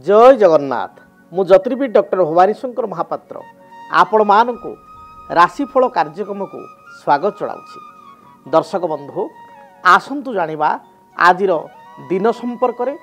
जय जगन्नाथ मु ज्योतिर्विद डॉक्टर भवानी शंकर महापात्र आपण मानकु राशिफल कार्यक्रम को स्वागत चलाउछि। दर्शक बंधु आसंतु जानिबा आजिर दिन संपर्क रे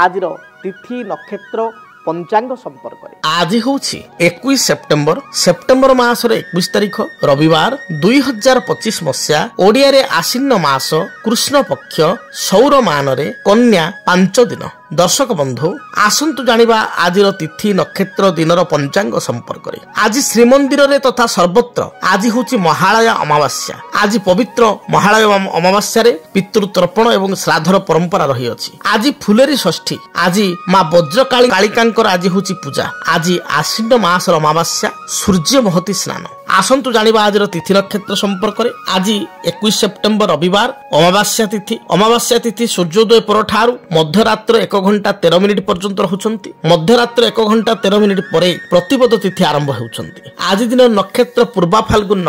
आजिर तिथि नक्षत्र पंचांग संपर्क रे। आज होछि 21 सेप्टेम्बर सेप्टेम्बर मासर 21 तारिख रविवार 2025 मसिया ओडिया रे आसीन मास कृष्ण पक्ष सौर मान रे कन्या 5 दिन। दर्शक बंधु आसंतु जानिबा आजिर तिथि नक्षत्र दिनर पंचांग संपर्क रे। आज श्रीमंदिर रे तथा सर्वत्र आज होछि महालय अमावास्या। आज पवित्र महालय अमावास्या रे पितृतर्पण एवं श्राद्धर परंपरा रही अछि। आज फुलेरी षष्ठी। आज मां वज्रकाली कालिकांकर आज होछि पूजा। आज आश्विन मासर अमावास्या सूर्य महती स्नान। आसंतु जानिबा आजिर तिथि नक्षत्र संपर्क रे। आज 21 सेप्टेम्बर रविवार अमावास्या तिथि सूर्योदय परठारु मध्यरात्र 1 घंटा 13 मिनिट पर्यंत रहुचंती। मध्यरात्र 1 घंटा 13 मिनिट परे प्रतिपद तिथि आरंभ हेउचंती। आज दिन नक्षत्र पूर्वा फाल्गुन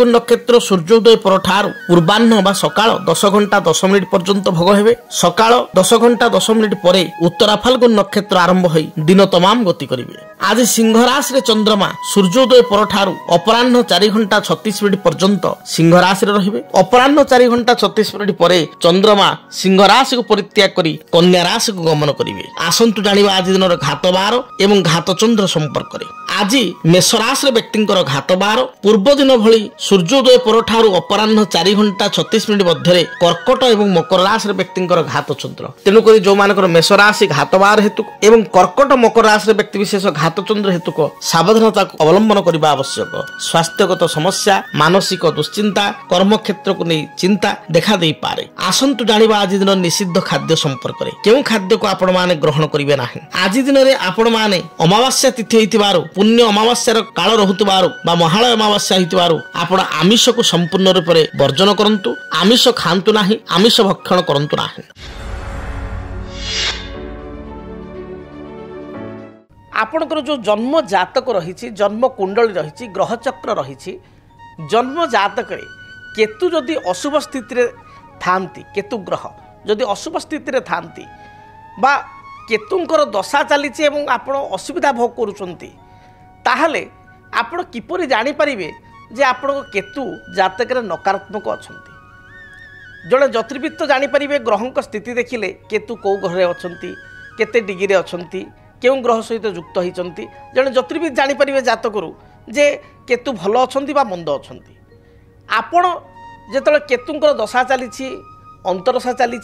नक्षत्र सूर्योदय परठारु पूर्वाह्न बा सकाळ 10 घंटा 10 मिनिट पर्यंत भोग हेबे। सकाळ 10 घंटा 10 मिनिट परे उत्तरा फाल्गुन नक्षत्र आरंभ होई दिन तमाम गति करिवे। आज सिंह राशि रे चंद्रमा सूर्योदय परठारु अपराह्न 4 घंटा 36 मिनिट पर्यंत सिंह राशि रे रहिबे। अपराह्न 4 घंटा 36 मिनिट परे चंद्रमा सिंह राशि को परित्याग करी कन्या राशि को गमन करिवे। आसंतु जानिबा आज दिनर घात बार एवं घात चंद्र संपर्क रे। आज मेष राशि रे व्यक्तिंकर घात बार पूर्व दिन भली सूर्योदय परठारु अपराह्न 4 घंटा 36 मिनिट मध्यरे कर्कट एवं मकर राशि रे व्यक्तिंकर घात चंद्र। तेनु करी जो मानकर मेष राशि घात बार हेतु एवं कर्कट मकर राशि रे व्यक्ति विशेष घात चंद्र हेतु को सावधानता को अवलंबन करबा आवश्यक। स्वास्थ्यगत समस्या मानसिक दुश्चिंता कर्म क्षेत्र को नहीं चिंता देखा दे पारे। आसंतु जानिबा आज दिन निषिद्ध खाद्य संपर्क रे। केउ खाद्य को आपण माने ग्रहण करिवे नाही। आज दिन रे आपण माने अमावास्या तिथि हेतिबारु पुण्य अमावास्यार काल रहुतबारु बा महालय अमावास्या हेतिबारु आपण आमिष को संपूर्ण रूप रे वर्जन करंतु। आमिष खांतु नाही, आमिष भक्षण करंतु नाही। आपणकर जो जन्म जातक रही जन्म कुंडली रही ग्रह चक्र रही जन्म जातक केतु जदि अशुभ स्थिति थांती केतु ग्रह जदि अशुभ स्थिति थांती बा केतुंकर दशा चली आपण असुविधा भोग करुचंती ताहले आपण किपरि जानि परिबे जे आपण केतु जातक नकारात्मक अछंती। जड़े ज्योतिर्विद तो जानि परिबे ग्रहंक स्थिति देखिले केतु कौ घरे अछंती केते डिग्री अछंती केउं ग्रह सहित युक्त होइचंती। जड़े ज्योतिर्विद जानि परिबे जातकरू जे केतु भल अछंती बा मंद अछंती। आपण जेतले केतुंकर दशा चली अंतरदशा चली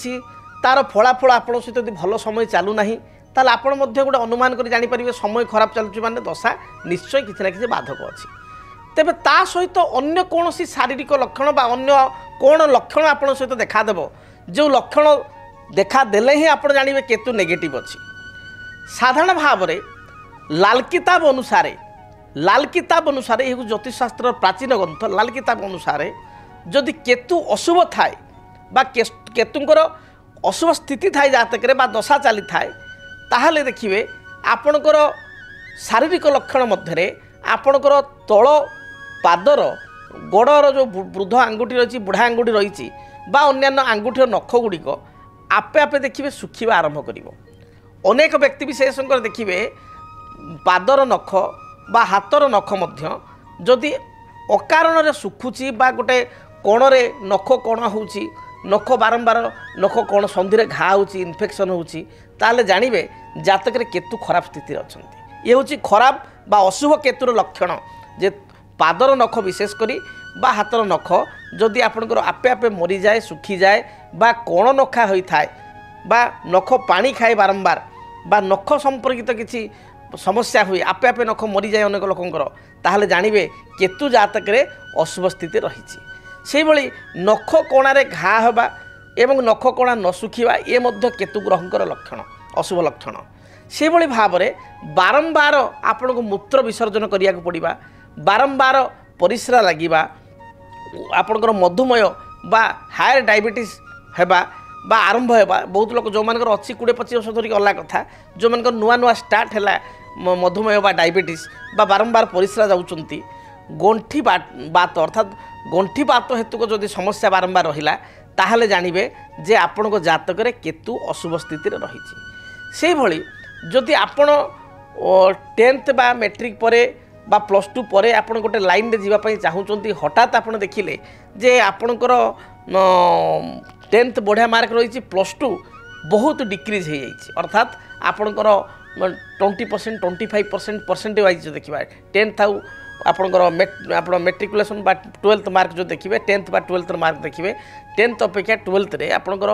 तार फलाफल आपण सहित यदि भल समय चालू नाही ताले आपण मध्ये गोटे अनुमान करि जानि परिबे समय खराब चलुची माने दशा निश्चय किछि ना किछि बाधक अछि। तेबे ता सहित अन्य कोनोसी शारीरिक लक्षण बा अन्य कोन लक्षण आपण सहित देखा देबो जो लक्षण देखा देले ही आपण जानिबे केतु नेगेटिव अछि। साधारण भाव में लाल किताब अनुसार यह ज्योतिष शास्त्र प्राचीन ग्रंथ लाल किताब अनुसार जदि केतु अशुभ थाए बा केतुंकर अशुभ स्थिति थाए जातक बा दशा चली थाए ताहले देखिए आपणकर शारीरिक लक्षण मध्य आपणकर तल पादर गोड़र जो वृद्ध आंगुठी रही बुढ़ा आंगुठी रही बा अन्यान्य आंगुठीर नख गुड़िक आपे आपे देखिए सुखिबा आरंभ करिवो। अनेक व्यक्ति विशेष देखिए पादर नख बा हाथर नख मध्य जदि अकारण सुखुची बा गोटे कोणरे नख कोण होउची नख बारंबार नख कोण संधि घा होउची इन्फेक्शन होउची ताले जानिबे जातक रे केतु खराब स्थिति अछंती। ये होउची खराब बा अशुभ केतुर लक्षण जे पादर नख विशेष करी बा हाथर नख जदि आपनकर आपे आपे मरी जाए सुखी जाए बा कोण नखा होई थाए बा नख पानी खाए बारंबार बा नख संपर्कित किसी समस्या हुए आपे आपे नख मरी जाए अनेक लोकंकर ताहले जानिबे केतु जातक रे अशुभ स्थिति रही। से भली नख कोणारे घा होबा एवं नख कोणा न सुखिबा ए मध्य केतु ग्रहंकर लक्षण अशुभ लक्षण। से भली भाव में बारंबार आपण को मूत्र विसर्जन करिया को पड़िबा बारंबार परिश्रा लागिबा आपणकर मधुमेह बा हायर डायबिटीज हेबा बा आरंभ होगा बहुत लोग जो मानकर अच्छी 20-25 वर्ष धरिक अलग कथा जो मानकर नुआ नुआ स्टार्ट है मधुमेह बा डायबिटीज बा बारंबार परिश्रा जाउचंती गंठी बात अर्थात गंठी बात हेतु जदि समस्या बारंबार रहिला ताहले जानिबे जे आपण जातक केतु अशुभ स्थिति रही। से भली जदि आपण 10th बा मैट्रिक पर बा +2 पर आपण गोटे लाइन रे जीवाई चाहूँगी हठात आप देखिले जे आपणकर 10th बढ़िया मार्क रही +2 बहुत डिक्रीज हो जाइए अर्थात आपणकर 20% 25% परसेंट वाइज जो देखा 10th आउ आपणकर मेट्रिकुलेसन बा 12th मार्क जो देखिए 10th बा 12th मार्क देखिए 10th अपेक्षा 12th रे आपणकर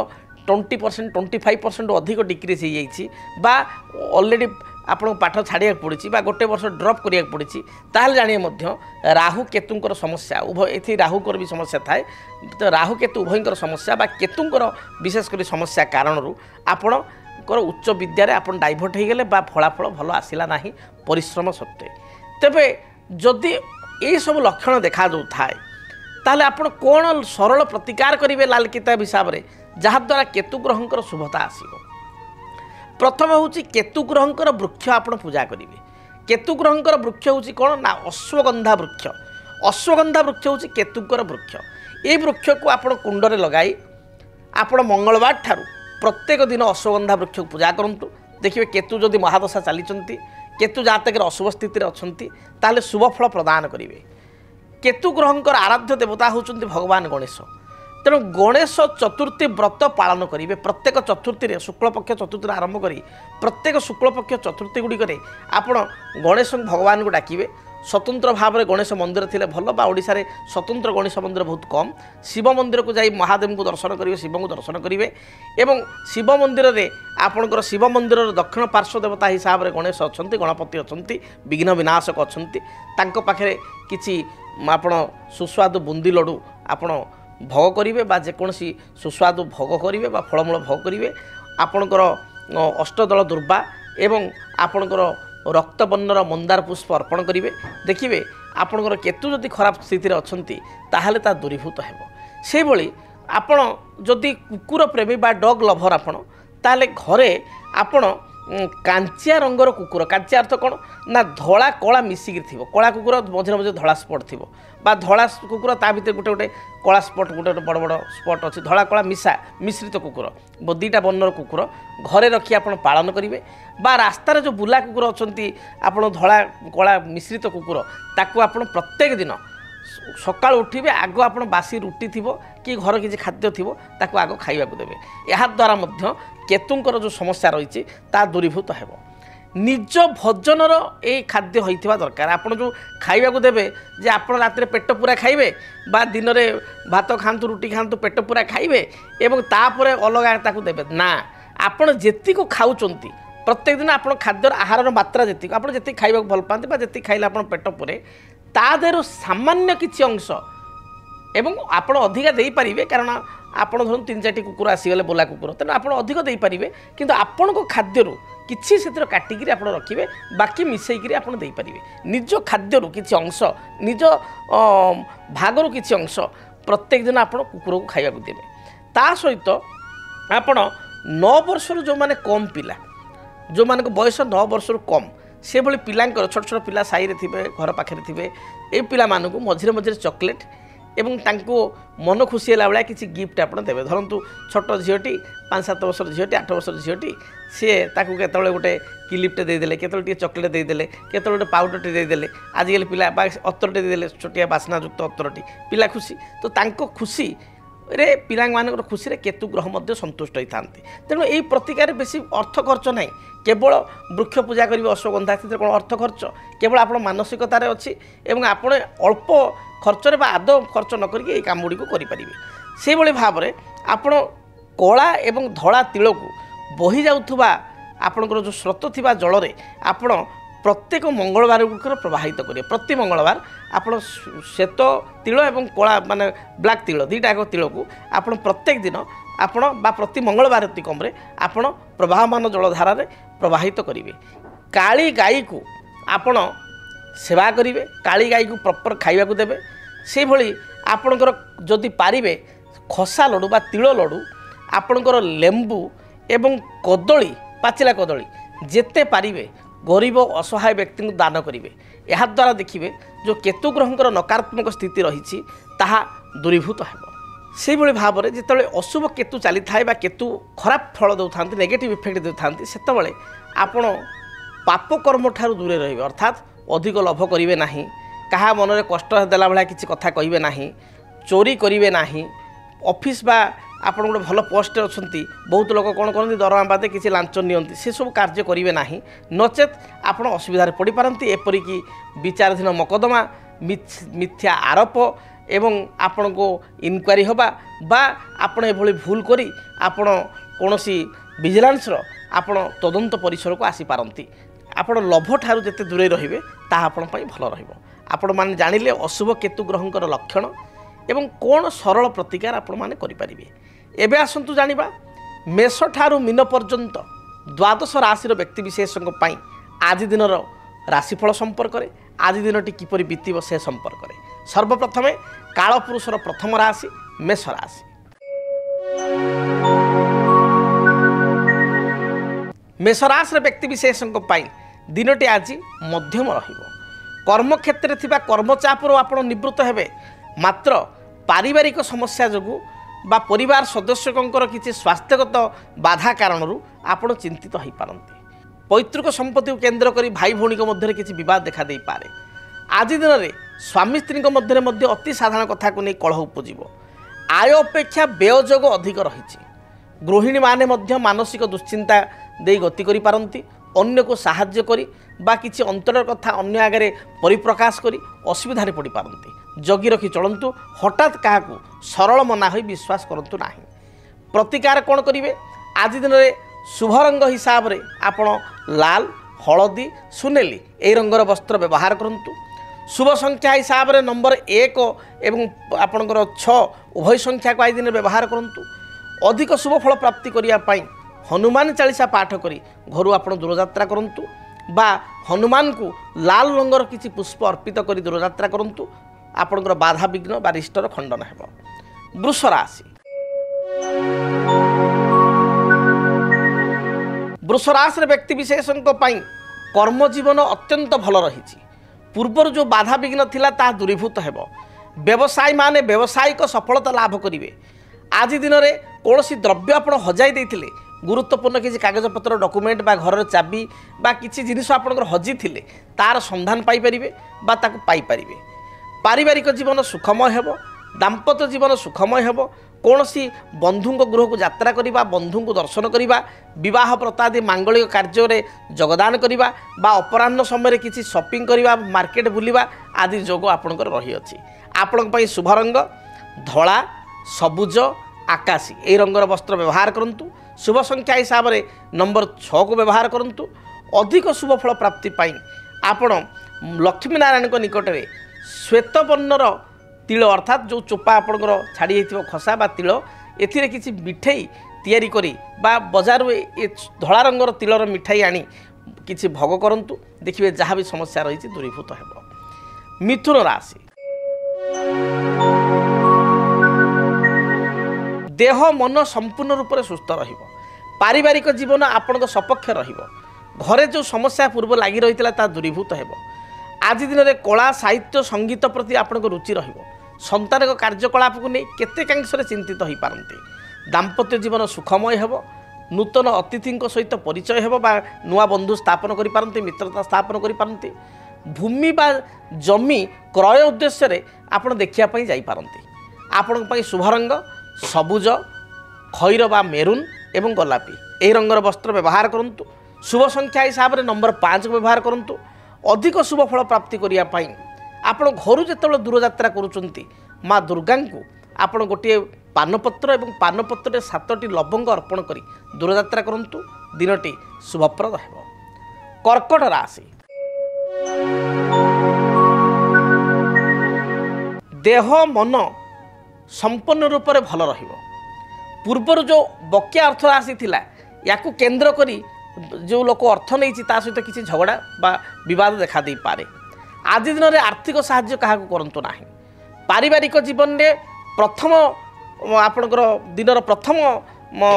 20% 25% अधिक डिक्रीज हो जाइए बा ऑलरेडी आपको पाठ छाड़ा पड़ी बा गोटे वर्ष ड्रप करिया पड़ी ताल जानिए राहु केतुंकर समस्या उभय ये राहुकर भी समस्या थाए तो राहु केतु उभयंकर समस्या बा केतुंकर विशेषकर समस्या कारण आपणकर उच्च विद्यारे आप डाइभर्ट हो गले बा फलाफल भल आसला ना परिश्रम सत्वे तेबे जदि ये सब लक्षण देखा जो थाए ताहले आपण कौन सरल प्रतिकार करेंगे लाल किताब हिसाब से जहाद्वारा केतु ग्रहंकर शुभता आसो प्रथम हूँ केतु ग्रहंकर वृक्ष आपण पूजा करेंगे केतु ग्रहंकर वृक्ष हूँ कौन ना अश्वगंधा वृक्ष हूँ केतुकर वृक्ष ये वृक्ष को आप कुंडरे लगाई आपण मंगलवार ठारू प्रत्येक दिन अश्वगंधा वृक्ष को पूजा करूँ देखिए केतु जदि महादशा चली केतु जातक अशुभ स्थित अच्छा शुभ फल प्रदान करेंगे केतु ग्रहंकर आराध्य देवता होउछन्ति भगवान गणेश तेणु गणेश चतुर्थी व्रत पालन करेंगे प्रत्येक चतुर्थी शुक्लपक्ष चतुर्थी आरंभ करी प्रत्येक शुक्लपक्ष चतुर्थी गुड़िक आपण गणेश भगवान को डाकिबे स्वतंत्र भाव में गणेश मंदिर थिले भल बा ओडिशा रे स्वतंत्र गणेश मंदिर बहुत कम शिव मंदिर को जाई महादेव को दर्शन करेंगे शिव को दर्शन करेंगे एवं शिव मंदिर रे आपणकर शिव मंदिर दक्षिण पार्श्व देवता हिसाब से गणेश अच्छा गणपति अच्छा विघ्न विनाशक अच्छा पाखे किसी आपण सुस्वादु बुंदी लड्डू आपण भोग करेंगे बा जेकोसी सुस्वादु भोग करेंगे बा फलमूल भोग करेंगे आपणकर अष्टदल दुर्वा एवं आपणकर रक्तवर्णर मंदार पुष्प अर्पण करेंगे देखिए आपणकर केतु जदि खराब स्थिति अच्छी ताहले ता दूरीभूत हेब से भली आपण जदि कुकुर प्रेमी बा डग लभर आपण ताहले घरे आपण कांचिया रंगर कुकुर कांचिया अर्थ कौन ना धला कला मिसिकी थी कला कुकुर मझे मझे धला स्पट थी बा धला कुकुर ता भीतर गोटे गोटे कला स्पट गोटे बड़ बड़ स्पट अच्छी धला कला मिश्रित कुकुर दीटा वर्णर कुकुर घरे रखी आप पालन करेंगे बा रास्तार जो बुला कुकुर अच्छा आप धला कला मिश्रित कुकुर ताकू आप प्रत्येक दिन सकाल उठे आग आप बासी रुटी थी कि घर किसी खाद्य थी ताकू आग खाइबा देवे या द्वारा केतुंकर जो समस्या रही ता दूरीभूत हेब निज भोजनर ये खाद्य होइथिबा दरकार आपन जो खाइबा देवे जे आप रात पेट पूरा खाइबे बा दिन में भात खातु रुटी खातु पेट पूरा खाइबे एवं तापर अलग ताकू देवे ना आपन जेति को खाउचंती प्रत्येक दिन आप खाद्यर आहार मात्रा जी आप जी खाइबा भल पाते जी खाइले आप पेट पूरे ता देहरु सामान्य किछि अंश एवं आपण अधिका दे पारिबे कारण आपण धरु 3-4 कुकुर आसीगले बोला कुकुर तेना आपण अधिक दे पारिबे किंतु आपण को खाद्यरु किछि सेतिर काटिकी आपण रखिबे बाकी मिसेइकरी आपण दे पारिबे निज खाद्यरु किछि अंश निज भागरु किछि अंश प्रत्येक दिन आपण कुकुर को खाइबा को देबे ता सहित आपण 9 वर्षर जो माने कम पिला जो माने को बयस 9 वर्षर कम से भली पिलांकर छोट छोट पिला साई रे थिबे घर पाखे थिबे ए पिला मानकु मझिरे मझिरे चॉकलेट एवं तांको मन खुशी है भाया किसी गिफ्ट आप देवे धरतु छोट झीटी 5-7 वर्षर झीटी 8 वर्षर झीटी सी ताकू केतले गोटे क्लिप्टे देदेले केतले टे चॉकलेट देदेले केतले गोटे पाउडरटे देदेले आजिकल पिला अत्तरटे देदेले छोटिया बास्नायुक्त अत्तरटी पिला खुशी तो तांको खुशी रे पिला मानकर खुशी रे केतु ग्रह मध्य संतुष्ट होता तेणु यही प्रतिकार बेसी अर्थ खर्च ना केवल वृक्ष पूजा करेंगे अश्वगंधा स्थित कौन अर्थ खर्च केवल आप मानसिकतार अच्छी एवं आपण अल्प खर्चरे बा आदौ खर्च न करके ये काम गुड़ी करें से भाव में आपण कला एवं धड़ा तिल को बही जाऊथुबा आपणकर जो स्रोत थिबा जल रे आपण प्रत्येक मंगलवार गुड़िक प्रवाहित करेंगे प्रति मंगलवार आपण श्वेत तिल एवं कला माने ब्लैक तिल दुईटाक तिल को आपण प्रत्येक दिन आपण बा प्रति मंगलवार अतिकम आपण प्रवाहमान जलधारा प्रवाहित करेंगे काली गाई को आपण सेवा करेंगे काली गाई को प्रॉपर खाइबा को देबे से भली आपणकर जदि पारिबे खसा लड्डू बा तिल लड्डू आपणकर लेंबू एवं कदली पाचिला कदली जेते पारिबे गरीब असहाय व्यक्ति को दान करेंगे यह द्वारा देखिए जो केतु ग्रहंकर नकारात्मक स्थिति रही दूरीभूत हेब। ସେଇଭଳି ଭାବରେ ଯେତେବେଳେ ଅଶୁଭ କେତୁ ଚାଲିଥାଏ ବା କେତୁ ଖରାପ ଫଳ ଦେଉଥାନ୍ତି ନେଗେଟିଭ୍ ଇଫେକ୍ଟ ଦେଉଥାନ୍ତି ସେତେବେଳେ ଆପଣ ପାପ କର୍ମ ଠାରୁ ଦୂରେ ରହିବେ ଅର୍ଥାତ୍ ଅଧିକ ଲୋଭ କରିବେ ନାହିଁ କାହା ମନରେ କଷ୍ଟ ଦେଲା ଭଳିଆ କିଛି କଥା କହିବେ ନାହିଁ ଚୋରି କରିବେ ନାହିଁ ଅଫିସ୍ ବା ଆପଣ ଗୋଟେ ଭଲ ପୋଷ୍ଟରେ ଅଛନ୍ତି ବହୁତ ଲୋକ କ'ଣ କରନ୍ତି ଦରମା ବାଦେ କିଛି ଲାଞ୍ଚ ନିଅନ୍ତି ସେସବୁ କାର୍ଯ୍ୟ କରିବେ ନାହିଁ ନଚେତ୍ ଆପଣ ଅସୁବିଧାରେ ପଡ଼ିପାରନ୍ତି ଏପରିକି ବିଚାରାଧୀନ ମକଦ୍ଦମା ମିଥ୍ୟା ଆରୋପ ଏବଂ ଆପଣଙ୍କୁ ଇନକ୍ୱାରି ହେବା ବା ଆପଣ ଏଭଳି ଭୁଲ କରି ଆପଣ କୌଣସି ଭିଜିଲାନ୍ସର ଆପଣ ତଦନ୍ତ ପରିସରକୁ ଆସିପାରନ୍ତି ଆପଣ ଲୋଭ ଠାରୁ ଯେତେ ଦୂରେଇ ରହିବେ ତାହା ଆପଣ ପାଇଁ ଭଲ ରହିବ ଆପଣମାନେ ଜାଣିଲେ ଅଶୁଭ କେତୁ ଗ୍ରହଙ୍କର ଲକ୍ଷଣ ଏବଂ କ'ଣ ସରଳ ପ୍ରତିକାର ଆପଣମାନେ କରିପାରିବେ ଏବେ ଆସନ୍ତୁ ଜାଣିବା ମେଷ ଠାରୁ ମୀନ ପର୍ଯ୍ୟନ୍ତ ଦ୍ୱାଦଶ ରାଶିର ବ୍ୟକ୍ତିବିଶେଷଙ୍କ ପାଇଁ ଆଜି ଦିନର ରାଶିଫଳ ସମ୍ପର୍କରେ ଆଜି ଦିନଟି କିପରି ବିତିବ ସେ ସମ୍ପର୍କରେ ସର୍ବପ୍ରଥମେ କାଳପୁରୁଷର ପ୍ରଥମ ରାଶି ମେଷ ରାଶି ମେଷ ରାଶିର ବ୍ୟକ୍ତିବିଶେଷଙ୍କ ପାଇଁ ଦିନଟି ଆଜି ମଧ୍ୟମ ରହିବ କର୍ମକ୍ଷେତ୍ରରେ ଥିବା କର୍ମଚାପରୁ ଆପଣ ନିବୃତ୍ତ ହେବେ ମାତ୍ର ପାରିବାରିକ ସମସ୍ୟା ଯୋଗୁଁ ବା ପରିବାର ସଦସ୍ୟଙ୍କର କିଛି ସ୍ୱାସ୍ଥ୍ୟଗତ ବାଧା କାରଣରୁ ଆପଣ ଚିନ୍ତିତ ହୋଇପାରନ୍ତି ପୈତୃକ ସମ୍ପତ୍ତିକୁ କେନ୍ଦ୍ର କରି ଭାଇ ଭଉଣୀଙ୍କ ମଧ୍ୟରେ କିଛି ବିବାଦ ଦେଖାଦେଇପାରେ ଆଜି ଦିନରେ ସ୍ୱାମୀ ସ୍ତ୍ରୀଙ୍କ ମଧ୍ୟରେ ମଧ୍ୟ ଅତି ସାଧାରଣ କଥାକୁ ନେଇ କଳହ ଉପୁଜିବ ଆୟ ଅପେକ୍ଷା ବ୍ୟୟ ଯୋଗ ଅଧିକ ରହିଛି ଗୃହିଣୀମାନେ ମଧ୍ୟ ମାନସିକ ଦୁଶ୍ଚିନ୍ତା ଦେଇ ଗତି କରିପାରନ୍ତି ଅନ୍ୟକୁ ସାହାଯ୍ୟ କରି ବା କିଛି ଅନ୍ତରର କଥା ଅନ୍ୟ ଆଗରେ ପରିପ୍ରକାଶ କରି ଅସୁବିଧାରେ ପଡ଼ିପାରନ୍ତି ଜଗି ରଖି ଚଳନ୍ତୁ ହଠାତ୍ କାହାକୁ ସରଳ ମନା ହୋଇ ବିଶ୍ୱାସ କରନ୍ତୁ ନାହିଁ ପ୍ରତିକାର କ'ଣ କରିବେ ଆଜି ଦିନରେ ଶୁଭ ରଙ୍ଗ ହିସାବରେ ଆପଣ ଲାଲ ହଳଦୀ ସୁନେଲି ଏହି ରଙ୍ଗର ବସ୍ତ୍ର ବ୍ୟବହାର କରନ୍ତୁ शुभ संख्या हिसाब से नंबर 1 एवं आपणकर 6 उभय संख्या को आज दिन व्यवहार करूँ अधिक शुभ फल प्राप्ति करने हनुमान चालीसा पाठ करी घर आप दूरयात्रा करूँ बा हनुमान को लाल रंगर किसी पुष्प अर्पित कर दूरयात्रा करूँ आपणकर बाधा विघ्न बा रिष्टर खंडन है। वृष राशि वृष राशि व्यक्ति विशेषों कर्म जीवन अत्यंत भल रही पूर्वर जो बाधा विघ्न थिला ता दूरीभूत हेब व्यवसायी माने व्यावसायिक सफलता लाभ करेंगे आज दिन में कौन द्रव्य आप हजाई देते गुरुत्वपूर्ण किसी कागजपत्र डॉक्यूमेंट बा घर चाबी बा किसी जिनिस आपंकर हजी थे तार संधान पाइपर बा ताकू पाइपर पारिवारिक जीवन सुखमय हेब दाम्पत्य जीवन सुखमय हेब कौन सी बंधु गृह को यात्रा करवा बंधु को दर्शन करवा विवाह प्रतादि मांगलिक कार्य योगदान करवा बा अपराह्न समय किसी शॉपिंग करवा मार्केट बुलवा आदि जोग आपंकर रही अछि। आपण शुभ रंग धला सबुज आकाशी ए रंगर वस्त्र व्यवहार करूँ शुभ संख्या हिसाब से नंबर 6 को व्यवहार करूँ अधिक शुभ फल प्राप्ति आपण लक्ष्मीनारायण निकट में श्वेत वर्णर तिल अर्थात जो चोपा आपंकर छाड़ी खसा बा तिल एथिरे किसी मिठाई तैयारी करी बा बजार ए धला रंगर तिलर मिठाई आनी किसी भोग करंतु देखिए जहाँ भी समस्या रही दूरीभूत हेब। मिथुन राशि देह मन संपूर्ण रूप से सुस्थ रहिबो पारिवारिक जीवन आपन सपक्ष रहिबो घरे जो समस्या पूर्व लगी रही ता दूरीभूत हेब आज दिन में कला साहित्य संगीत प्रति आपन रुचि रहिबो संतान कार्यकलाप को नहीं केतेकांश चिंतित हो पारती दाम्पत्य जीवन सुखमय हेब नूतन अतिथि सहित परिचय हेब बा नुआ बंधु स्थापन करि पारंती मित्रता स्थापन करि पारंती भूमि बा जमी क्रय उद्देश्य आपन देखिया पई जाई पारंती आपन पई शुभ रंग सबुज खैर बा मेरून एवं गोलापी एही रंगर वस्त्र व्यवहार करूँ शुभ संख्या हिसाब से नंबर 5 को व्यवहार करूँ अधिक शुभ फल प्राप्ति करिया पई आपण घर जो दूरयात्रा करुँच माँ दुर्गा को आपण गोटे पानपत्र और पानपत्र 7टी लवंग अर्पण करी दूरयात्रा करूँ दिनटी शुभप्रद है। कर्कट राशि देह मन संपूर्ण रूप से भल रहिबो पूर्वर जो बकिया अर्थ राशि थिला याकू केंद्र करी जो लोक अर्थ नहीं सहित किसी झगड़ा बा विवाद देखा दे पारे आज दिन में आर्थिक साहाय्य क्या करूँ ना पारिवारिक जीवन में प्रथम आपणकर दिन प्रथम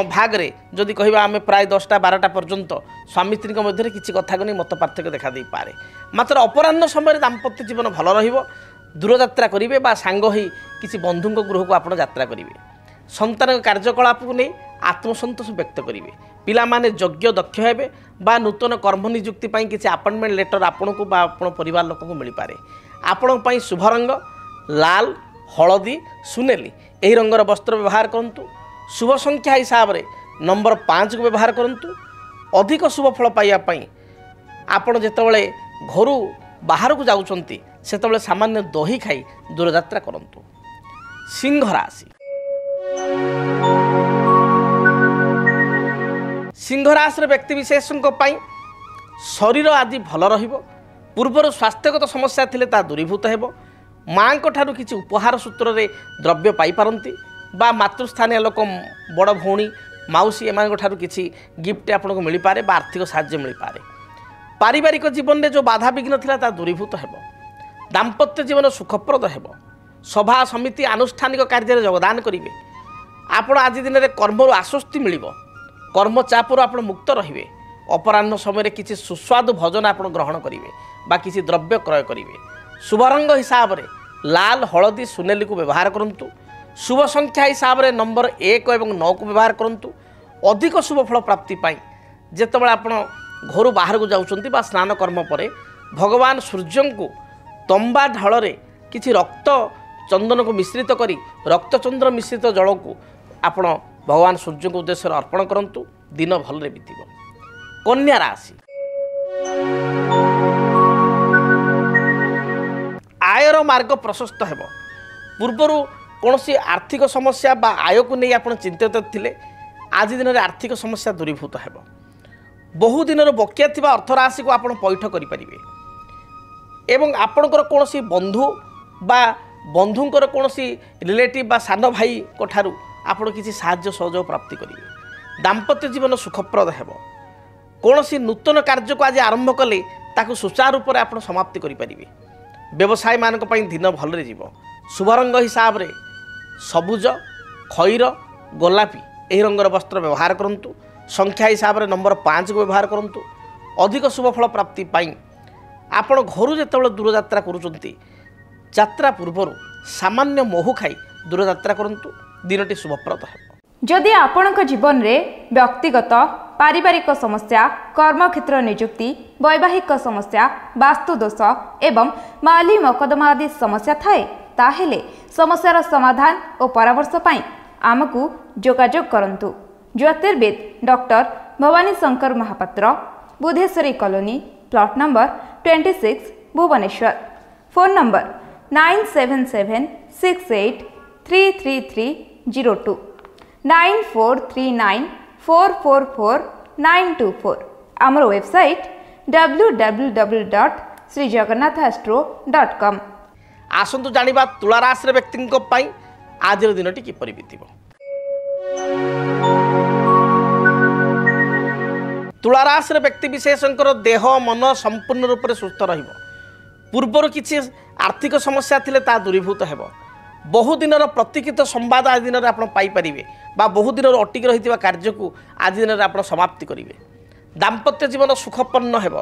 भागरे जदि कह आम प्राय 10टा 12टा पर्यंत स्वामी स्त्री मध्य किसी कथा को नहीं मत पार्थक्य देखा दे पारे मात्र अपराह्न समय दाम्पत्य जीवन भल रहिबो ଦୂରଯାତ୍ରା କରିବେ ବା ସାଙ୍ଗ ହୋଇ କିଛି ବନ୍ଧୁଙ୍କ ଗୃହକୁ ଆପଣ ଯାତ୍ରା କରିବେ। ସନ୍ତାନଙ୍କ କାର୍ଯ୍ୟକଳାପକୁ ନେଇ ଆତ୍ମସନ୍ତୋଷ ବ୍ୟକ୍ତ କରିବେ। ପିଲାମାନେ ଯୋଗ୍ୟ ଦକ୍ଷ ହେବେ ବା ନୂତନ କର୍ମ ନିଯୁକ୍ତି ପାଇଁ କିଛି ଆପଏଣ୍ଟମେଣ୍ଟ ଲେଟର ଆପଣଙ୍କୁ ବା ଆପଣ ପରିବାର ଲୋକଙ୍କୁ ମିଳିପାରେ। ଆପଣଙ୍କ ପାଇଁ ଶୁଭ ରଙ୍ଗ ଲାଲ, ହଳଦୀ, ସୁନେଲି ଏହି ରଙ୍ଗର ବସ୍ତ୍ର ବ୍ୟବହାର କରନ୍ତୁ। ଶୁଭ ସଂଖ୍ୟା ହିସାବରେ ନମ୍ବର 5କୁ ବ୍ୟବହାର କରନ୍ତୁ। ଅଧିକ ଶୁଭ ଫଳ ପାଇବା ପାଇଁ ଆପଣ ଯେତେବେଳେ ଘରୁ ବାହାରକୁ ଯାଉଛନ୍ତି ସେତେବେଳେ ସାମାନ୍ୟ ଦହି ଖାଇ ଦୂରଯାତ୍ରା କରନ୍ତୁ। ସିଂହ ରାଶି। ସିଂହ ରାଶିର ବ୍ୟକ୍ତିବିଶେଷଙ୍କ ପାଇଁ ଶରୀର ଆଜି ଭଲ ରହିବ। ପୂର୍ବରୁ ସ୍ୱାସ୍ଥ୍ୟଗତ ସମସ୍ୟା ଥିଲେ ତାହା ଦୂରୀଭୂତ ହେବ। ମାଙ୍କ ଠାରୁ କିଛି ଉପହାର ସୂତ୍ରରେ ଦ୍ରବ୍ୟ ପାଇପାରନ୍ତି ବା ମାତୃସ୍ଥାନୀୟ ଲୋକ ବଡ଼ ଭଉଣୀ ମାଉସୀ ଏମାନଙ୍କ ଠାରୁ କିଛି ଗିଫ୍ଟ ଆପଣଙ୍କୁ ମିଳିପାରେ ବା ଆର୍ଥିକ ସାହାଯ୍ୟ ମିଳିପାରେ। ପାରିବାରିକ ଜୀବନରେ ଯେଉଁ ବାଧାବିଘ୍ନ ଥିଲା ତାହା ଦୂରୀଭୂତ ହେବ। ଦାମ୍ପତ୍ୟ ଜୀବନ ସୁଖପ୍ରଦ ହେବ। ସଭା ସମିତି ଆନୁଷ୍ଠାନିକ କାର୍ଯ୍ୟରେ ଯୋଗଦାନ କରିବେ। ଆପଣ ଆଜି ଦିନରେ କର୍ମରୁ ଆଶ୍ୱସ୍ତି ମିଳିବ। କର୍ମଚାପରୁ ଆପଣ ମୁକ୍ତ ରହିବେ। ଅପରାହ୍ନ ସମୟରେ କିଛି ସୁସ୍ୱାଦୁ ଭୋଜନ ଆପଣ ଗ୍ରହଣ କରିବେ ବା କିଛି ଦ୍ରବ୍ୟ କ୍ରୟ କରିବେ। ଶୁଭ ରଙ୍ଗ ହିସାବରେ ଲାଲ, ହଳଦୀ, ସୁନେଲିକୁ ବ୍ୟବହାର କରନ୍ତୁ। ଶୁଭ ସଂଖ୍ୟା ହିସାବରେ ନମ୍ବର 1 ଏବଂ 9କୁ ବ୍ୟବହାର କରନ୍ତୁ। ଅଧିକ ଶୁଭ ଫଳ ପ୍ରାପ୍ତି ପାଇଁ ଯେତେବେଳେ ଆପଣ ଘରୁ ବାହାରକୁ ଯାଉଛନ୍ତି ବା ସ୍ନାନ କର୍ମ ପରେ ଭଗବାନ ସୂର୍ଯ୍ୟଙ୍କୁ ତମ୍ବା ଢଳରେ କିଛି ରକ୍ତ ଚନ୍ଦନକୁ ମିଶ୍ରିତ କରି ରକ୍ତଚନ୍ଦ୍ର ମିଶ୍ରିତ ଜଳକୁ ଆପଣ ଭଗବାନ ସୂର୍ଯ୍ୟଙ୍କ ଉଦ୍ଦେଶ୍ୟରେ ଅର୍ପଣ କରନ୍ତୁ। ଦିନ ଭଲରେ ବିତିବ। କନ୍ୟା ରାଶି। ଆୟର ମାର୍ଗ ପ୍ରଶସ୍ତ ହେବ। ପୂର୍ବରୁ କୌଣସି ଆର୍ଥିକ ସମସ୍ୟା ବା ଆୟକୁ ନେଇ ଆପଣ ଚିନ୍ତିତ ଥିଲେ ଆଜି ଦିନରେ ଆର୍ଥିକ ସମସ୍ୟା ଦୂରୀଭୂତ ହେବ। ବହୁ ଦିନର ବକେୟା ଥିବା ଅର୍ଥ ରାଶିକୁ ଆପଣ ପଇଠ କରିପାରିବେ ଏବଂ ଆପଣଙ୍କର କୌଣସି ବନ୍ଧୁ ବା ବନ୍ଧୁଙ୍କର କୌଣସି ରିଲେଟିଭ୍ ବା ସାନ ଭାଇଙ୍କ ଠାରୁ ଆପଣ କିଛି ସାହାଯ୍ୟ ସହଯୋଗ ପ୍ରାପ୍ତି କରିବେ। ଦାମ୍ପତ୍ୟ ଜୀବନ ସୁଖପ୍ରଦ ହେବ। କୌଣସି ନୂତନ କାର୍ଯ୍ୟକୁ ଆଜି ଆରମ୍ଭ କଲେ ତାକୁ ସୁଚାରୁ ରୂପରେ ଆପଣ ସମାପ୍ତି କରିପାରିବେ। ବ୍ୟବସାୟୀମାନଙ୍କ ପାଇଁ ଦିନ ଭଲରେ ଯିବ। ଶୁଭ ରଙ୍ଗ ହିସାବରେ ସବୁଜ, ଖଇର, ଗୋଲାପୀ ଏହି ରଙ୍ଗର ବସ୍ତ୍ର ବ୍ୟବହାର କରନ୍ତୁ। ସଂଖ୍ୟା ହିସାବରେ ନମ୍ବର 5କୁ ବ୍ୟବହାର କରନ୍ତୁ। ଅଧିକ ଶୁଭ ଫଳ ପ୍ରାପ୍ତି ପାଇଁ ଆପଣ ଘରୁ ଯେତେବେଳେ ଦୂରଯାତ୍ରା କରୁଛନ୍ତି ଯାତ୍ରା ପୂର୍ବରୁ ସାମାନ୍ୟ ମହୁ ଖାଇ ଦୂରଯାତ୍ରା କରନ୍ତୁ। ଦିନଟି ଶୁଭପ୍ରଦ ହେବ। ଯଦି ଆପଣଙ୍କ ଜୀବନରେ ବ୍ୟକ୍ତିଗତ ପାରିବାରିକ ସମସ୍ୟା, କର୍ମକ୍ଷେତ୍ର ନିଯୁକ୍ତି, ବୈବାହିକ ସମସ୍ୟା, ବାସ୍ତୁ ଦୋଷ ଏବଂ ମାଲି ମକଦ୍ଦମା ଆଦି ସମସ୍ୟା ଥାଏ ତାହେଲେ ସମସ୍ୟାର ସମାଧାନ ଓ ପରାମର୍ଶ ପାଇଁ ଆମକୁ ଯୋଗାଯୋଗ କରନ୍ତୁ। ଜ୍ୟୋତିର୍ବିଦ doctor Bhabani Shankar Mohapatra, Budheswari colony, plot number 26, Bhubaneswar. Phone number 9776833302 9439444924। ଆମର ୱେବସାଇଟ୍ www.srijagannathastro.com। ଆସନ୍ତୁ ଜାଣିବା ତୁଳା ରାଶିର ବ୍ୟକ୍ତିଙ୍କ ପାଇଁ ଆଜିର ଦିନଟି କିପରି ବିତିବ। ତୁଳା ରାଶିର ବ୍ୟକ୍ତିବିଶେଷଙ୍କର ଦେହ ମନ ସମ୍ପୂର୍ଣ୍ଣ ରୂପରେ ସୁସ୍ଥ ରହିବ। ପୂର୍ବରୁ କିଛି ଆର୍ଥିକ ସମସ୍ୟା ଥିଲେ ତାହା ଦୂରୀଭୂତ ହେବ। ବହୁଦିନର ପ୍ରତୀକ୍ଷିତ ସମ୍ବାଦ ଆଜି ଦିନରେ ଆପଣ ପାଇପାରିବେ ବା ବହୁଦିନରୁ ଅଟିକି ରହିଥିବା କାର୍ଯ୍ୟକୁ ଆଜି ଦିନରେ ଆପଣ ସମାପ୍ତି କରିବେ। ଦାମ୍ପତ୍ୟ ଜୀବନ ସୁଖପନ୍ନ ହେବ।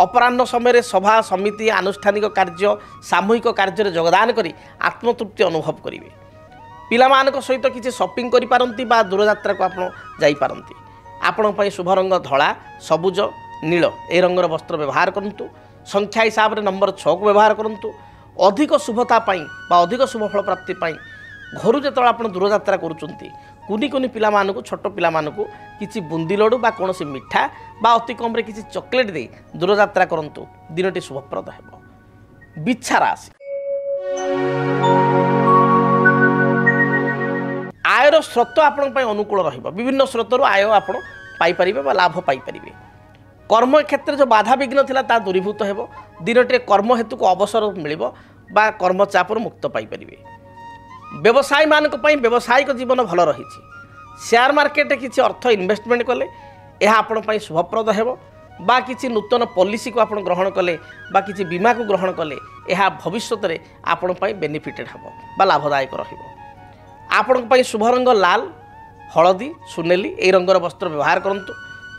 ଅପରାହ୍ନ ସମୟରେ ସଭା ସମିତି ଆନୁଷ୍ଠାନିକ କାର୍ଯ୍ୟ ସାମୂହିକ କାର୍ଯ୍ୟରେ ଯୋଗଦାନ କରି ଆତ୍ମତୃପ୍ତି ଅନୁଭବ କରିବେ। ପିଲାମାନଙ୍କ ସହିତ କିଛି ସପିଂ କରିପାରନ୍ତି ବା ଦୂରଯାତ୍ରାକୁ ଆପଣ ଯାଇପାରନ୍ତି। ଆପଣଙ୍କ ପାଇଁ ଶୁଭ ରଙ୍ଗ ଧଳା, ସବୁଜ, ନୀଳ ଏହି ରଙ୍ଗର ବସ୍ତ୍ର ବ୍ୟବହାର କରନ୍ତୁ। ସଂଖ୍ୟା ହିସାବରେ ନମ୍ବର 6କୁ ବ୍ୟବହାର କରନ୍ତୁ। ଅଧିକ ଶୁଭତା ପାଇଁ ବା ଅଧିକ ଶୁଭ ଫଳ ପ୍ରାପ୍ତି ପାଇଁ ଘରୁ ଯେତେବେଳେ ଆପଣ ଦୂରଯାତ୍ରା କରୁଛନ୍ତି କୁନି କୁନି ପିଲାମାନଙ୍କୁ, ଛୋଟ ପିଲାମାନଙ୍କୁ କିଛି ବୁନ୍ଦି ଲଡ଼ୁ ବା କୌଣସି ମିଠା ବା ଅତି କମ୍ରେ କିଛି ଚକୋଲେଟ୍ ଦେଇ ଦୂରଯାତ୍ରା କରନ୍ତୁ। ଦିନଟି ଶୁଭପ୍ରଦ ହେବ। ବିଛା ରାଶି। ଆୟର ସ୍ରୋତ ଆପଣଙ୍କ ପାଇଁ ଅନୁକୂଳ ରହିବ। ବିଭିନ୍ନ ସ୍ରୋତରୁ ଆୟ ଆପଣ ପାଇପାରିବେ ବା ଲାଭ ପାଇପାରିବେ। କର୍ମକ୍ଷେତ୍ରରେ ଯେଉଁ ବାଧାବିଘ୍ନ ଥିଲା ତାହା ଦୂରୀଭୂତ ହେବ। ଦିନଟିରେ କର୍ମ ହେତୁକୁ ଅବସର ମିଳିବ ବା କର୍ମଚାପରୁ ମୁକ୍ତ ପାଇପାରିବେ। ବ୍ୟବସାୟୀମାନଙ୍କ ପାଇଁ ବ୍ୟବସାୟିକ ଜୀବନ ଭଲ ରହିଛି। ସେୟାର ମାର୍କେଟରେ କିଛି ଅର୍ଥ ଇନଭେଷ୍ଟମେଣ୍ଟ କଲେ ଏହା ଆପଣଙ୍କ ପାଇଁ ଶୁଭପ୍ରଦ ହେବ ବା କିଛି ନୂତନ ପଲିସିକୁ ଆପଣ ଗ୍ରହଣ କଲେ ବା କିଛି ବୀମାକୁ ଗ୍ରହଣ କଲେ ଏହା ଭବିଷ୍ୟତରେ ଆପଣଙ୍କ ପାଇଁ ବେନିଫିଟେଡ଼ ହେବ ବା ଲାଭଦାୟକ ରହିବ। ଆପଣଙ୍କ ପାଇଁ ଶୁଭ ରଙ୍ଗ ଲାଲ, ହଳଦୀ, ସୁନେଲି ଏହି ରଙ୍ଗର ବସ୍ତ୍ର ବ୍ୟବହାର କରନ୍ତୁ।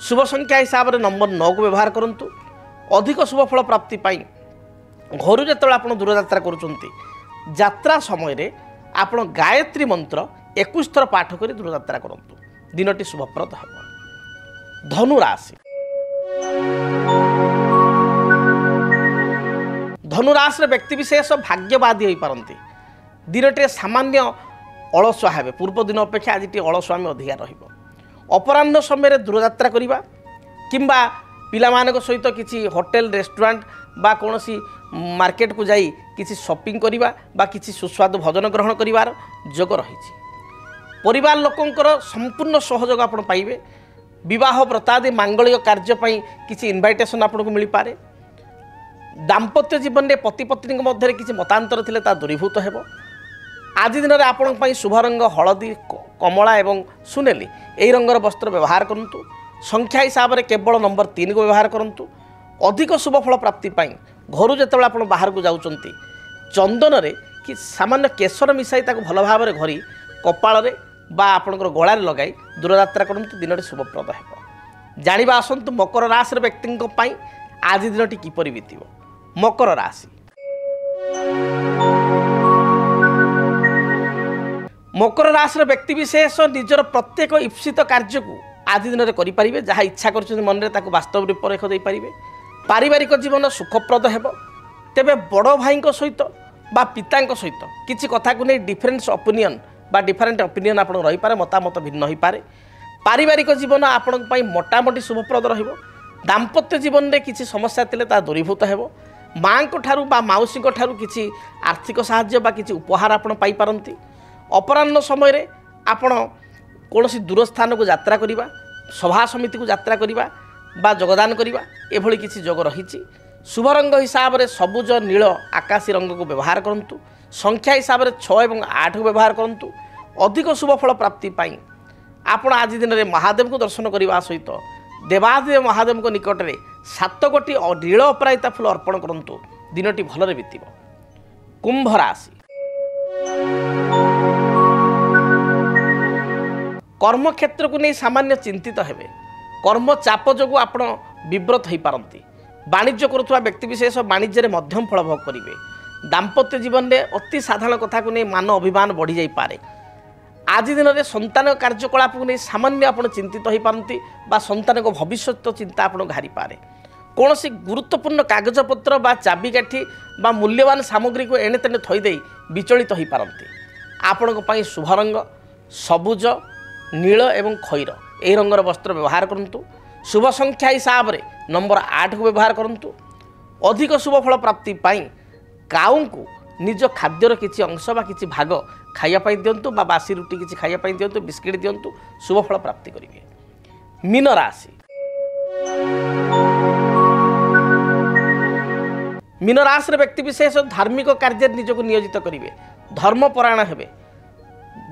ଶୁଭ ସଂଖ୍ୟା ହିସାବରେ ନମ୍ବର 9କୁ ବ୍ୟବହାର କରନ୍ତୁ। ଅଧିକ ଶୁଭ ଫଳ ପ୍ରାପ୍ତି ପାଇଁ ଘରୁ ଯେତେବେଳେ ଆପଣ ଦୂରଯାତ୍ରା କରୁଛନ୍ତି যাত্রা সময় ଆପଣ ଗାୟତ୍ରୀ ମନ୍ତ୍ର 21 ଥର ପାଠ କରି ଦୂରଯାତ୍ରା କରନ୍ତୁ। ଦିନଟି ଶୁଭପ୍ରଦ ହେବ। ଧନୁ ରାଶି। ଧନୁ ରାଶିର ବ୍ୟକ୍ତିବିଶେଷ ଭାଗ୍ୟବାଦୀ ହୋଇପାରନ୍ତି। ଦିନଟିରେ ସାମାନ୍ୟ ଅଳସୁଆ ହେବେ। ପୂର୍ବ ଦିନ ଅପେକ୍ଷା ଆଜି ଟିକେ ଅଳସୁଆମୀ ଅଧିକା ରହିବ। ଅପରାହ୍ନ ସମୟରେ ଦୂରଯାତ୍ରା କରିବା କିମ୍ବା ପିଲାମାନଙ୍କ ସହିତ କିଛି ହୋଟେଲ ରେଷ୍ଟୁରାଣ୍ଟ ବା କୌଣସି ମାର୍କେଟକୁ ଯାଇ କିଛି ସପିଂ କରିବା ବା କିଛି ସୁସ୍ୱାଦୁ ଭୋଜନ ଗ୍ରହଣ କରିବାର ଯୋଗ ରହିଛି। ପରିବାର ଲୋକଙ୍କର ସମ୍ପୂର୍ଣ୍ଣ ସହଯୋଗ ଆପଣ ପାଇବେ। ବିବାହ ବ୍ରତାଦି ମାଙ୍ଗଳିକ କାର୍ଯ୍ୟ ପାଇଁ କିଛି ଇନଭାଇଟେସନ୍ ଆପଣଙ୍କୁ ମିଳିପାରେ। ଦାମ୍ପତ୍ୟ ଜୀବନରେ ପତି ପତ୍ନୀଙ୍କ ମଧ୍ୟରେ କିଛି ମତାନ୍ତର ଥିଲେ ତାହା ଦୂରୀଭୂତ ହେବ। ଆଜି ଦିନରେ ଆପଣଙ୍କ ପାଇଁ ଶୁଭ ରଙ୍ଗ ହଳଦୀ, କମଳା ଏବଂ ସୁନେଲି ଏହି ରଙ୍ଗର ବସ୍ତ୍ର ବ୍ୟବହାର କରନ୍ତୁ। ସଂଖ୍ୟା ହିସାବରେ କେବଳ ନମ୍ବର 3କୁ ବ୍ୟବହାର କରନ୍ତୁ। ଅଧିକ ଶୁଭ ଫଳ ପ୍ରାପ୍ତି ପାଇଁ ଘରୁ ଯେତେବେଳେ ଆପଣ ବାହାରକୁ ଯାଉଛନ୍ତି ଚନ୍ଦନରେ କି ସାମାନ୍ୟ କେଶର ମିଶାଇ ତାକୁ ଭଲ ଭାବରେ ଘରି କପାଳରେ ବା ଆପଣଙ୍କର ଗଳାରେ ଲଗାଇ ଦୂରଯାତ୍ରା କରନ୍ତୁ। ଦିନଟି ଶୁଭପ୍ରଦ ହେବ। ଜାଣିବା ଆସନ୍ତୁ ମକର ରାଶିର ବ୍ୟକ୍ତିଙ୍କ ପାଇଁ ଆଜି ଦିନଟି କିପରି ବିତିବ। ମକର ରାଶି। ମକର ରାଶିର ବ୍ୟକ୍ତିବିଶେଷ ନିଜର ପ୍ରତ୍ୟେକ ଇପ୍ସିତ କାର୍ଯ୍ୟକୁ ଆଜି ଦିନରେ କରିପାରିବେ। ଯାହା ଇଚ୍ଛା କରିଛନ୍ତି ମନରେ ତାକୁ ବାସ୍ତବ ରୂପରେଖ ଦେଇପାରିବେ। ପାରିବାରିକ ଜୀବନ ସୁଖପ୍ରଦ ହେବ। ତେବେ ବଡ଼ ଭାଇଙ୍କ ସହିତ ବା ପିତାଙ୍କ ସହିତ କିଛି କଥାକୁ ନେଇ ଡିଫରେନ୍ସ ଅପିନିଅନ୍ ବା ଡିଫରେଣ୍ଟ ଅପିନିଅନ୍ ଆପଣଙ୍କ ରହିପାରେ। ମତାମତ ଭିନ୍ନ ହୋଇପାରେ। ପାରିବାରିକ ଜୀବନ ଆପଣଙ୍କ ପାଇଁ ମୋଟାମୋଟି ଶୁଭପ୍ରଦ ରହିବ। ଦାମ୍ପତ୍ୟ ଜୀବନରେ କିଛି ସମସ୍ୟା ଥିଲେ ତାହା ଦୂରୀଭୂତ ହେବ। ମାଆଙ୍କ ଠାରୁ ବା ମାଉସୀଙ୍କ ଠାରୁ କିଛି ଆର୍ଥିକ ସାହାଯ୍ୟ ବା କିଛି ଉପହାର ଆପଣ ପାଇପାରନ୍ତି। ଅପରାହ୍ନ ସମୟରେ ଆପଣ କୌଣସି ଦୂର ସ୍ଥାନକୁ ଯାତ୍ରା କରିବା, ସଭା ସମିତିକୁ ଯାତ୍ରା କରିବା ବା ଯୋଗଦାନ କରିବା ଏଭଳି କିଛି ଯୋଗ ରହିଛି। ଶୁଭ ରଙ୍ଗ ହିସାବରେ ସବୁଜ ନୀଳ ଆକାଶୀ ରଙ୍ଗକୁ ବ୍ୟବହାର କରନ୍ତୁ। ସଂଖ୍ୟା ହିସାବରେ 6 ଏବଂ 8କୁ ବ୍ୟବହାର କରନ୍ତୁ। ଅଧିକ ଶୁଭ ଫଳ ପ୍ରାପ୍ତି ପାଇଁ ଆପଣ ଆଜି ଦିନରେ ମହାଦେବଙ୍କୁ ଦର୍ଶନ କରିବା ସହିତ ଦେବାଦେବ ମହାଦେବଙ୍କ ନିକଟରେ 7ଗୋଟି ନୀଳ ଅପରାଜିତା ଫୁଲ ଅର୍ପଣ କରନ୍ତୁ। ଦିନଟି ଭଲରେ ବିତିବ। କୁମ୍ଭ ରାଶି। କର୍ମକ୍ଷେତ୍ରକୁ ନେଇ ସାମାନ୍ୟ ଚିନ୍ତିତ ହେବେ। କର୍ମ ଚାପ ଯୋଗୁଁ ଆପଣ ବିବ୍ରତ ହୋଇପାରନ୍ତି। ବାଣିଜ୍ୟ କରୁଥିବା ବ୍ୟକ୍ତିବିଶେଷ ବାଣିଜ୍ୟରେ ମଧ୍ୟମ ଫଳ ଭୋଗ କରିବେ। ଦାମ୍ପତ୍ୟ ଜୀବନରେ ଅତି ସାଧାରଣ କଥାକୁ ନେଇ ମାନ ଅଭିମାନ ବଢ଼ିଯାଇପାରେ। ଆଜି ଦିନରେ ସନ୍ତାନ କାର୍ଯ୍ୟକଳାପକୁ ନେଇ ସାମାନ୍ୟ ଆପଣ ଚିନ୍ତିତ ହୋଇପାରନ୍ତି ବା ସନ୍ତାନଙ୍କ ଭବିଷ୍ୟତ ଚିନ୍ତା ଆପଣ ଘାରିପାରେ। କୌଣସି ଗୁରୁତ୍ୱପୂର୍ଣ୍ଣ କାଗଜପତ୍ର ବା ଚାବିକାଠି ବା ମୂଲ୍ୟବାନ ସାମଗ୍ରୀକୁ ଏଣେ ତେଣେ ଥୋଇଦେଇ ବିଚଳିତ ହୋଇପାରନ୍ତି। ଆପଣଙ୍କ ପାଇଁ ଶୁଭ ରଙ୍ଗ ସବୁଜ, ନୀଳ ଏବଂ ଖଇର ଏହି ରଙ୍ଗର ବସ୍ତ୍ର ବ୍ୟବହାର କରନ୍ତୁ। ଶୁଭ ସଂଖ୍ୟା ହିସାବରେ ନମ୍ବର 8କୁ ବ୍ୟବହାର କରନ୍ତୁ। ଅଧିକ ଶୁଭ ଫଳ ପ୍ରାପ୍ତି ପାଇଁ କାଉଙ୍କୁ ନିଜ ଖାଦ୍ୟର କିଛି ଅଂଶ ବା କିଛି ଭାଗ ଖାଇବା ପାଇଁ ଦିଅନ୍ତୁ ବା ବାସି ରୁଟି କିଛି ଖାଇବା ପାଇଁ ଦିଅନ୍ତୁ, ବିସ୍କିଟ୍ ଦିଅନ୍ତୁ। ଶୁଭ ଫଳ ପ୍ରାପ୍ତି କରିବେ। ମୀନ ରାଶି। ମୀନ ରାଶିର ବ୍ୟକ୍ତିବିଶେଷ ଧାର୍ମିକ କାର୍ଯ୍ୟରେ ନିଜକୁ ନିୟୋଜିତ କରିବେ। ଧର୍ମପରାୟଣ ହେବେ।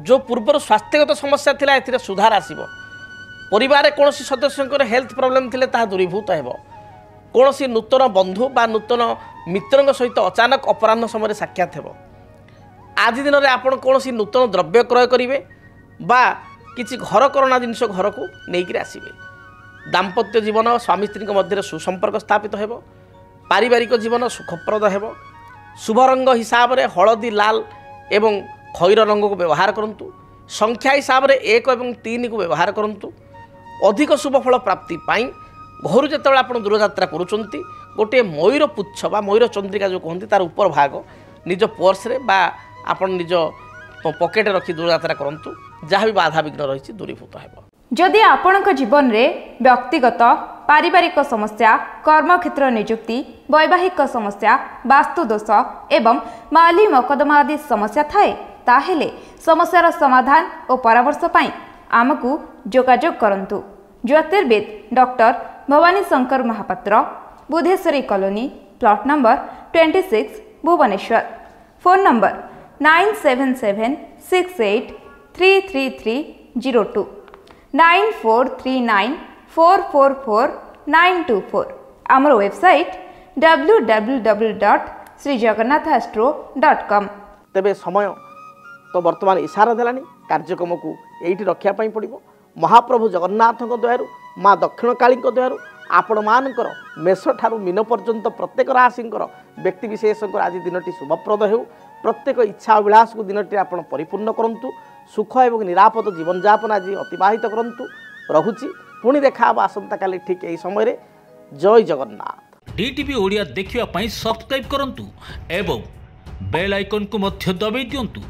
ଯେଉଁ ପୂର୍ବରୁ ସ୍ୱାସ୍ଥ୍ୟଗତ ସମସ୍ୟା ଥିଲା ଏଥିରେ ସୁଧାର ଆସିବ। ପରିବାରରେ କୌଣସି ସଦସ୍ୟଙ୍କର ହେଲ୍ଥ ପ୍ରୋବ୍ଲେମ୍ ଥିଲେ ତାହା ଦୂରୀଭୂତ ହେବ। କୌଣସି ନୂତନ ବନ୍ଧୁ ବା ନୂତନ ମିତ୍ରଙ୍କ ସହିତ ଅଚାନକ ଅପରାହ୍ନ ସମୟରେ ସାକ୍ଷାତ ହେବ। ଆଜି ଦିନରେ ଆପଣ କୌଣସି ନୂତନ ଦ୍ରବ୍ୟ କ୍ରୟ କରିବେ ବା କିଛି ଘରକରଣା ଜିନିଷ ଘରକୁ ନେଇକରି ଆସିବେ। ଦାମ୍ପତ୍ୟ ଜୀବନ ସ୍ୱାମୀ ସ୍ତ୍ରୀଙ୍କ ମଧ୍ୟରେ ସୁସମ୍ପର୍କ ସ୍ଥାପିତ ହେବ। ପାରିବାରିକ ଜୀବନ ସୁଖପ୍ରଦ ହେବ। ଶୁଭ ରଙ୍ଗ ହିସାବରେ ହଳଦୀ, ଲାଲ ଏବଂ ଖଇର ରଙ୍ଗକୁ ବ୍ୟବହାର କରନ୍ତୁ। ସଂଖ୍ୟା ହିସାବରେ 1 ଏବଂ 3କୁ ବ୍ୟବହାର କରନ୍ତୁ। ଅଧିକ ଶୁଭ ଫଳ ପ୍ରାପ୍ତି ପାଇଁ ଘରୁ ଯେତେବେଳେ ଆପଣ ଦୂରଯାତ୍ରା କରୁଛନ୍ତି ଗୋଟିଏ ମୟୂର ପୁଚ୍ଛ ବା ମୟୂର ଚନ୍ଦ୍ରିକା ଯେଉଁ କୁହନ୍ତି ତାର ଉପର ଭାଗ ନିଜ ପର୍ସରେ ବା ଆପଣ ନିଜ ପକେଟରେ ରଖି ଦୂରଯାତ୍ରା କରନ୍ତୁ। ଯାହା ବି ବାଧାବିଘ୍ନ ରହିଛି ଦୂରୀଭୂତ ହେବ। ଯଦି ଆପଣଙ୍କ ଜୀବନରେ ବ୍ୟକ୍ତିଗତ ପାରିବାରିକ ସମସ୍ୟା, କର୍ମକ୍ଷେତ୍ର ନିଯୁକ୍ତି, ବୈବାହିକ ସମସ୍ୟା, ବାସ୍ତୁଦୋଷ ଏବଂ ମାଲି ମକଦ୍ଦମା ଆଦି ସମସ୍ୟା ଥାଏ ତାହେଲେ ସମସ୍ୟାର ସମାଧାନ ଓ ପରାମର୍ଶ ପାଇଁ ଆମକୁ ଯୋଗାଯୋଗ କରନ୍ତୁ। ଜ୍ୟୋତିର୍ବିଦ doctor Bhabani Shankar Mohapatra, Budheswari colony, plot number 26, Bhubaneswar. Phone number 9776833302 9439444924। ଆମର ୱେବସାଇଟ୍ www.srijagannathastro.com। ତେବେ ସମୟ ତ ବର୍ତ୍ତମାନ ଇସାରା ଦେଲାଣି। କାର୍ଯ୍ୟକ୍ରମକୁ ଏଇଠି ରଖିବା ପାଇଁ ପଡ଼ିବ। ମହାପ୍ରଭୁ ଜଗନ୍ନାଥଙ୍କ ଦୟାରୁ, ମା ଦକ୍ଷିଣକାଳୀଙ୍କ ଦୟାରୁ ଆପଣମାନଙ୍କର ମେଷ ଠାରୁ ମୀନ ପର୍ଯ୍ୟନ୍ତ ପ୍ରତ୍ୟେକ ରାଶିଙ୍କର ବ୍ୟକ୍ତିବିଶେଷଙ୍କର ଆଜି ଦିନଟି ଶୁଭପ୍ରଦ ହେଉ। प्रत्येक इच्छा अभिलाष को दिनटी आप परिपूर्ण करूँ सुख और निरापद जीवन यापन आज अतिबाहित करूँ रहुची पुणी देखा आसंता काली ठीक यही समय जय जगन्नाथ। डीटीवी ओडिया देखिवा पई सब्सक्राइब करंतु एवं बेल आइकन को मध्य दबाई दियंतु।